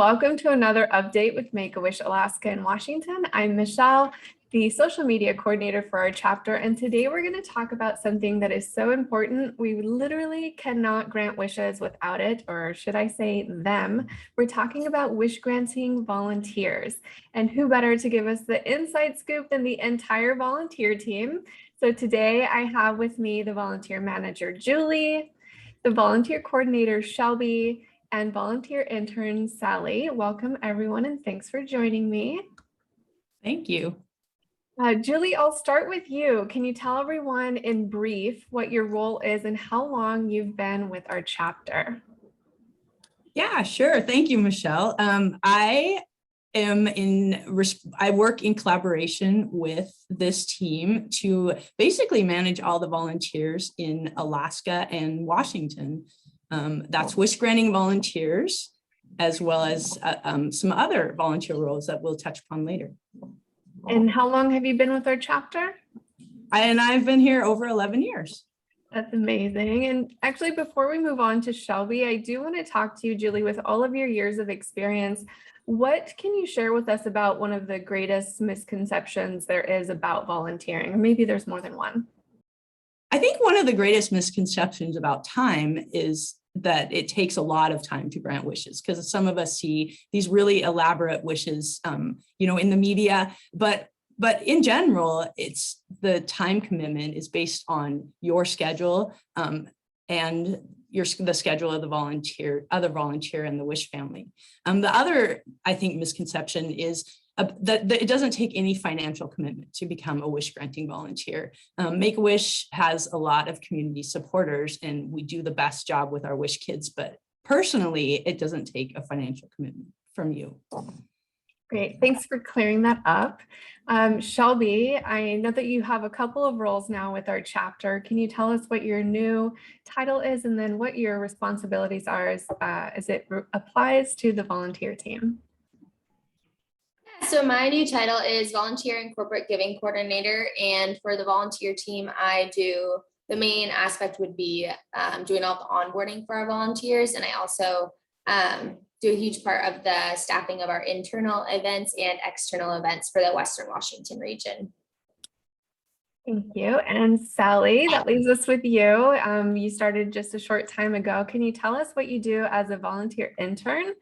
welcome to another update with Make-A-Wish Alaska and Washington. I'm Michelle, the social media coordinator for our chapter, and today we're going to talk about something that is so important. We literally cannot grant wishes without it, or should I say them. We're talking about wish granting volunteers, and who better to give us the inside scoop than the entire volunteer team. So today I have with me the volunteer manager, Julie, the volunteer coordinator, Shelby, and volunteer intern, Sally. Welcome everyone, and thanks for joining me. Thank you. Julie, I'll start with you. Can you tell everyone in brief what your role is and how long you've been with our chapter? Yeah, sure. Thank you, Michelle. I work in collaboration with this team to basically manage all the volunteers in Alaska and Washington. That's wish granting volunteers, as well as some other volunteer roles that we'll touch upon later. And how long have you been with our chapter? I've been here over 11 years. That's amazing. And actually, before we move on to Shelby, I do want to talk to you, Julie, with all of your years of experience. What can you share with us about one of the greatest misconceptions there is about volunteering? Or maybe there's more than one. I think one of the greatest misconceptions about time is that it takes a lot of time to grant wishes, because some of us see these really elaborate wishes, in the media, but in general, it's the time commitment is based on your schedule and the schedule of the other volunteer and the wish family. The other, I think, misconception is that it doesn't take any financial commitment to become a wish granting volunteer. Make-A-Wish has a lot of community supporters, and we do the best job with our wish kids, but personally, it doesn't take a financial commitment from you. Great, thanks for clearing that up. Shelby, I know that you have a couple of roles now with our chapter. Can you tell us what your new title is and then what your responsibilities are as it applies to the volunteer team? So my new title is Volunteer and Corporate Giving Coordinator, and for the volunteer team, the main aspect would be doing all the onboarding for our volunteers, and I also do a huge part of the staffing of our internal events and external events for the Western Washington region. Thank you. And Sally, that leaves us with you. You started just a short time ago. Can you tell us what you do as a volunteer intern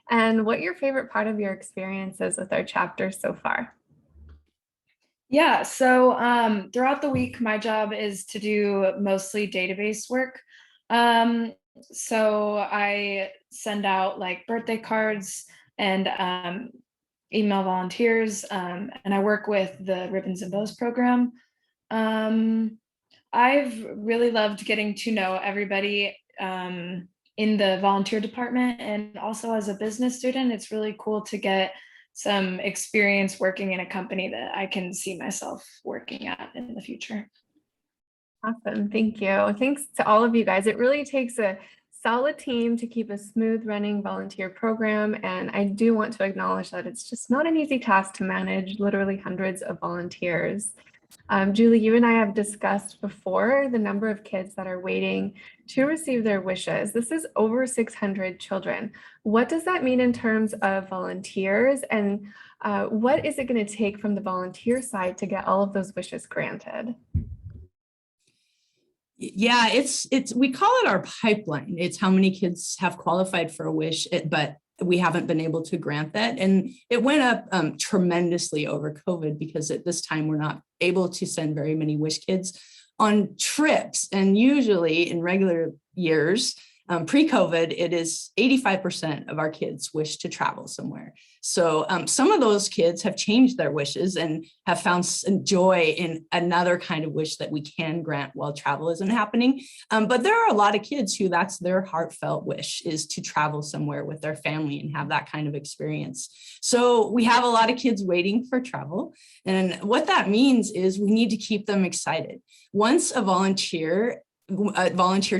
and what your favorite part of your experience is with our chapter so far? Yeah, so throughout the week, my job is to do mostly database work. So I send out like birthday cards and email volunteers, and I work with the Ribbons and Bows program. I've really loved getting to know everybody in the volunteer department, and also as a business student, it's really cool to get some experience working in a company that I can see myself working at in the future. Awesome, thank you. Thanks to all of you guys. It really takes a solid team to keep a smooth running volunteer program, and I do want to acknowledge that it's just not an easy task to manage literally hundreds of volunteers. Julie, you and I have discussed before the number of kids that are waiting to receive their wishes. This is over 600 children. What does that mean in terms of volunteers, and what is it going to take from the volunteer side to get all of those wishes granted? Yeah, we call it our pipeline. It's how many kids have qualified for a wish, but we haven't been able to grant that. And it went up tremendously over COVID, because at this time we're not able to send very many wish kids on trips. And usually in regular years, pre-COVID, it is 85% of our kids wish to travel somewhere. So some of those kids have changed their wishes and have found joy in another kind of wish that we can grant while travel isn't happening. But there are a lot of kids who that's their heartfelt wish, is to travel somewhere with their family and have that kind of experience. So we have a lot of kids waiting for travel. And what that means is we need to keep them excited. Once a volunteer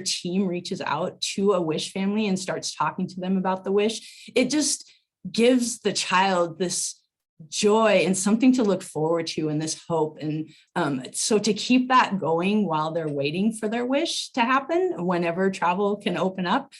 team reaches out to a wish family and starts talking to them about the wish, it just gives the child this joy and something to look forward to and this hope. And so to keep that going while they're waiting for their wish to happen, whenever travel can open up,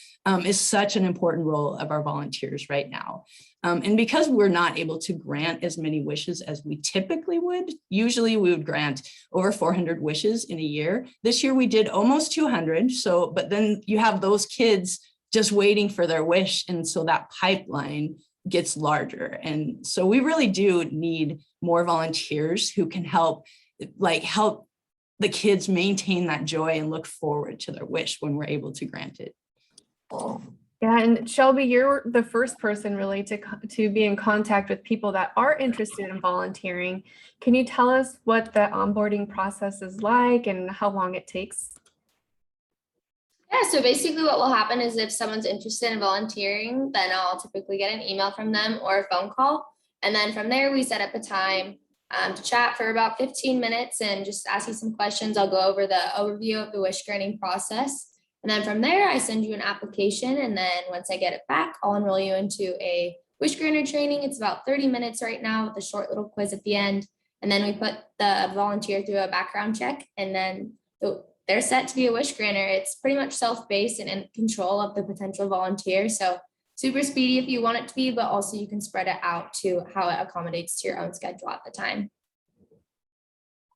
is such an important role of our volunteers right now. And because we're not able to grant as many wishes as we typically would, usually we would grant over 400 wishes in a year. This year we did almost 200. So, but then you have those kids just waiting for their wish. And so that pipeline gets larger. And so we really do need more volunteers who can help the kids maintain that joy and look forward to their wish when we're able to grant it. Yeah, and Shelby, you're the first person really to be in contact with people that are interested in volunteering. Can you tell us what the onboarding process is like and how long it takes? Yeah, so basically what will happen is if someone's interested in volunteering, then I'll typically get an email from them or a phone call. And then from there, we set up a time to chat for about 15 minutes and just ask you some questions. I'll go over the overview of the wish granting process. And then from there, I send you an application. And then once I get it back, I'll enroll you into a wish granter training. It's about 30 minutes right now with a short little quiz at the end. And then we put the volunteer through a background check, and then they're set to be a wish granter. It's pretty much self-paced and in control of the potential volunteer. So super speedy if you want it to be, but also you can spread it out to how it accommodates to your own schedule at the time.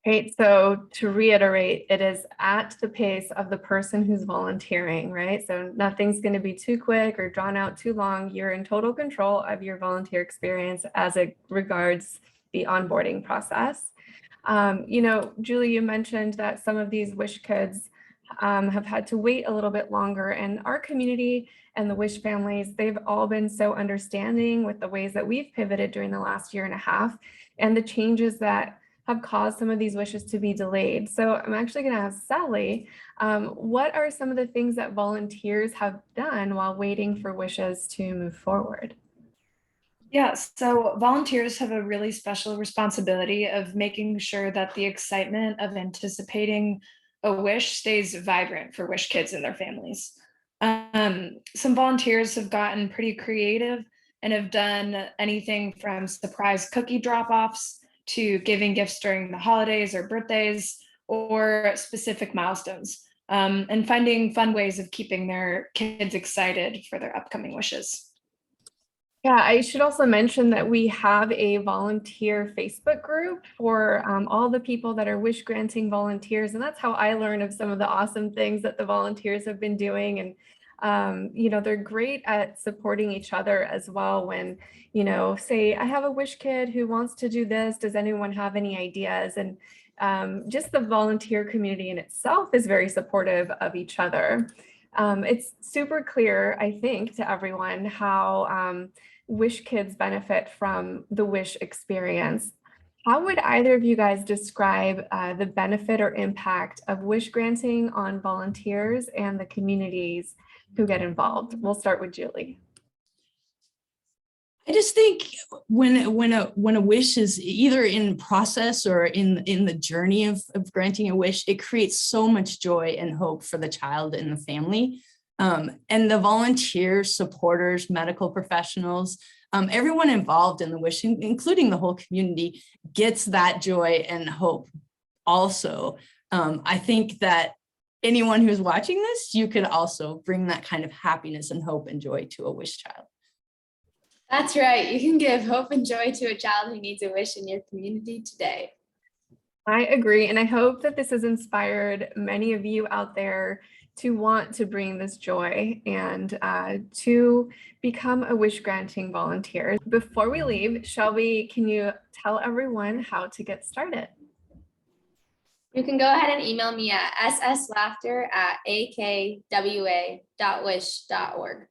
Great. So to reiterate, it is at the pace of the person who's volunteering, right? So nothing's going to be too quick or drawn out too long. You're in total control of your volunteer experience as it regards the onboarding process. Julie, you mentioned that some of these Wish kids have had to wait a little bit longer, and our community and the Wish families, they've all been so understanding with the ways that we've pivoted during the last year and a half and the changes that have caused some of these wishes to be delayed. So I'm actually going to ask Sally, what are some of the things that volunteers have done while waiting for wishes to move forward? Yeah, so volunteers have a really special responsibility of making sure that the excitement of anticipating a wish stays vibrant for Wish kids and their families. Some volunteers have gotten pretty creative and have done anything from surprise cookie drop-offs to giving gifts during the holidays or birthdays or specific milestones, and finding fun ways of keeping their kids excited for their upcoming wishes. Yeah, I should also mention that we have a volunteer Facebook group for all the people that are wish granting volunteers. And that's how I learned of some of the awesome things that the volunteers have been doing. And, they're great at supporting each other as well. When, say, I have a wish kid who wants to do this. Does anyone have any ideas? And just the volunteer community in itself is very supportive of each other. It's super clear, I think, to everyone how Wish kids benefit from the Wish experience. How would either of you guys describe the benefit or impact of wish granting on volunteers and the communities who get involved? We'll start with Julie. I just think when a wish is either in process or in the journey of granting a wish, it creates so much joy and hope for the child and the family. And the volunteers, supporters, medical professionals, everyone involved in the wish, including the whole community, gets that joy and hope also. I think that anyone who's watching this, you could also bring that kind of happiness and hope and joy to a wish child. That's right. You can give hope and joy to a child who needs a wish in your community today. I agree. And I hope that this has inspired many of you out there to want to bring this joy and to become a wish granting volunteer. Before we leave, Shelby, can you tell everyone how to get started? You can go ahead and email me at sslaughter@akwa.wish.org.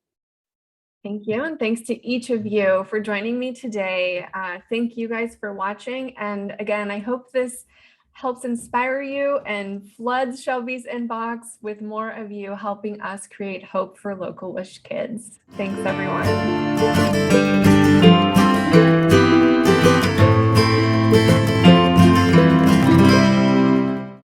Thank you. And thanks to each of you for joining me today. Thank you guys for watching. And again, I hope this helps inspire you and floods Shelby's inbox with more of you helping us create hope for local Wish kids. Thanks, everyone.